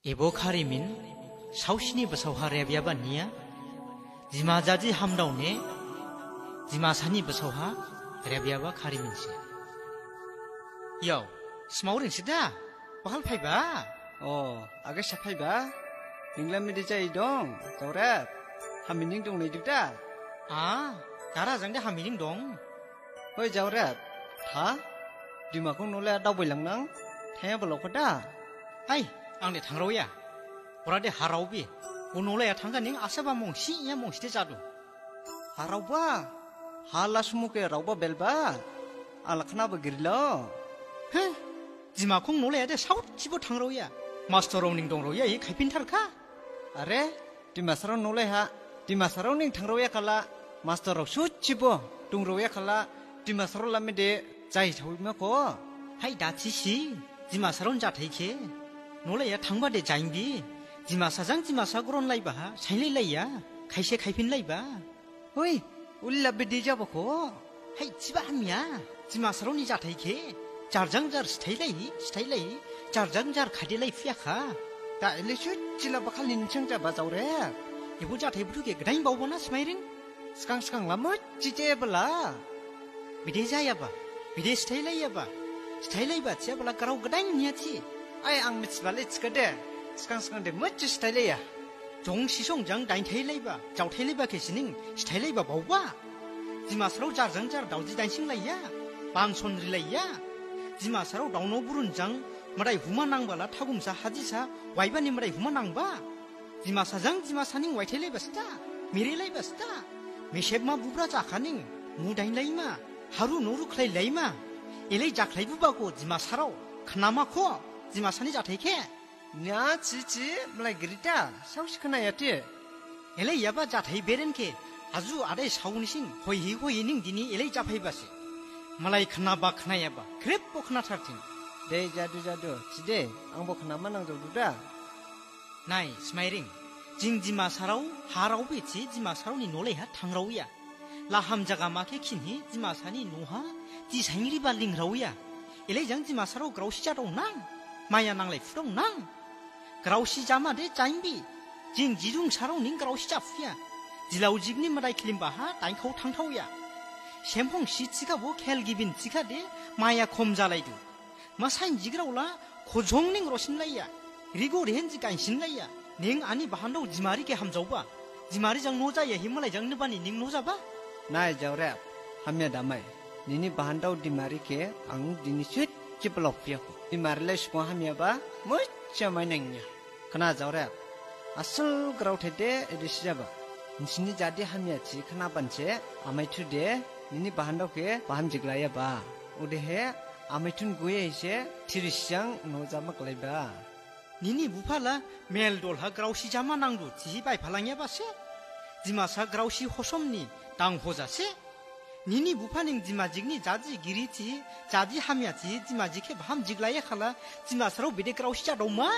Ebo kharimin sausini besauha rebiaba nia jima jaji hamdaune jima sani besauha rebiaba kharimin se Yo smaurin sida bakal phaiba aga saphaiba ningla mede jai dong jawrap hamining dong nei dukda dara jangde hamining dong hoi jawrap tha dimako nole dawbailangnang thaya bolokada ai angde thangroya orade haraubi unole thangganing asaba mongsi ya mongsi jadu harauba hala sumuke rauba belba alakna bagirlo 지마콩 놀래야돼 사웃 집어 탕로야 마스터로닝 동로야 이 카이핀 타르카 아래 디마사로 놀래하 디마사로닝 탕로야 칼라 마스터로 슛 집어 동로야 칼라 디마사로 라메데 자이 잡으면고 하이 다치시 지마사론 자테이케 놀래야 탕바데 자인비 지마사장 지마사그론 라이바 사일레이야 카이세 카이핀 라이바 호이 울라베데 잡고 하이 지바함이야 지마사론이 자테이케 Jarjang-jar stay-lay, jarjang-jar khadi-lay fiakha. Ta elishu chila bakal ninchang ja bazaure. Ibu jat ibu ke gdaing bawbona smairing. Skang lamut cije bala. Bide jaya ba. Bide stay-lay ba. Stay-lay ba cia bala garau gdaing niaci. Ai ang mitsbale tskade. Skang de mut stay-lay ya. Jong sisong jang dain thai-lay ba. Jau thai-lay ba ke sining stay-lay ba bawba. Jimasro jarjang-jar dauji dansing-lay ya. Bangson rilay ya. 지마사로 다운오 부른장 마라이 후마낭발라 타금사 하지사 와이바니 마라이 후마낭바 지마사장 지마사닝 와이텔레 바스타 미레레 바스타 미셰마 부브라 자카닝 무다인라이마 하루 노루 클레이 라이마 일레이 자클레이 부바고 지마사로 카나마코 지마사니 자테케 냐 지지 말라이 그리타 사우시카나야티 일레이 야바 자테이 베렌케 아주 아래 사우니싱 호이닝 디니 일레이 자파이바시 Malai kena ba kena ya ba, krepo kena terting. Deh jadu cide, angbo kena mana jauh dah. Nai, smiling. Jing jima sarau, harau beci jima sarau ni noleh ha tang rau ya. Laham jaga make kini jima sani noha, di sangiri baling rau ya. Ile jang jima sarau grau si jadong nang, maya nang le fudong nang. Grau si jama de jaimbi, jing jidung sarau ning grau si jafya. Jilau jigni marai kilim baha, tain kau tang tau ya. 샘퐁 시치가 뭐 켈기빈 지가데 마야 콤자라이두 마사인 지그라올라 고종닝으로 신라이야 그리고 렌지간 신라이야 닝 아니 바한도 지마리게 함자오바 지마리장 노자야 힘말라장 느바니 닝 노자바 나이 저래 함야 담아이 니니 바한도 디마리게 앙 디니 쉿 집럭피야 디마르레 스포 함야바 뭐쩌마닝냐 그나 저래 아슬 그라우테데 에디시자바 니신이 자디 함야지 그나 반체 아마이투데 Nini bahan dau ke bahan jiglaya ba. Udah he amitun gue ise tirisang no jama kelai ba. Nini bupala mel dolha grausi jama nangdu jihi bai palangya ba se. Jimasa grausi hosomni dang hoja se. Nini bupaning jimajigni jaji girici jaji hamyaci jimajike baham jiglaya khala jimasaro bide grausi jadau ma.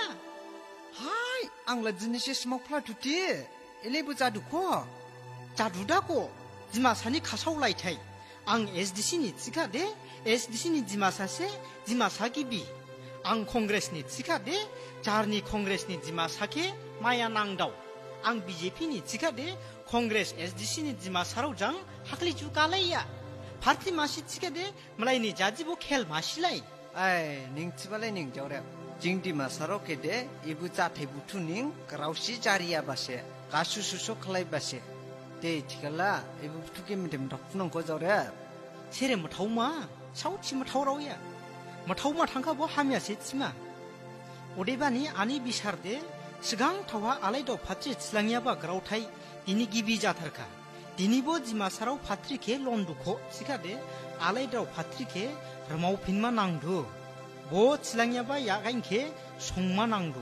Hai, angla jinisi smokla tuti. Ele bu jadu ko. Jaduda ko. 지마사니 카사올라이 타이 앙 SDC니 지카데 SDC니 지마사세 지마사기비 앙 콩그레스니 지카데 자르니 콩그레스니 지마사케 마야낭다오 앙 BJP니 지카데 콩그레스 SDC니 지마사로장 하클리주 깔라이야 파티 마시 지카데 말라이니 자지보 켈 마실라이 아이 닝치발레 닝 저래 징디마 사로케데 이부자 대부투닝 그라우시 자리야 바세 가수수소 클라이 바세 데 티갈라 이부 투게미 dem 덕분은 거저래 세레 뭐 타우마 사우치 뭐 타우라오야 뭐 타우마 탕카 뭐 하미야 세치마 오데바니 아니 비샤르데 시강 타와 알라이도 파치 슬랑야바 그라우타이 디니 기비자 타르카 디니보 지마사라우 파트리케 론두코 시카데 알라이도 파트리케 르마우 핀마 낭두 보 슬랑야바 야가인케 송마 낭두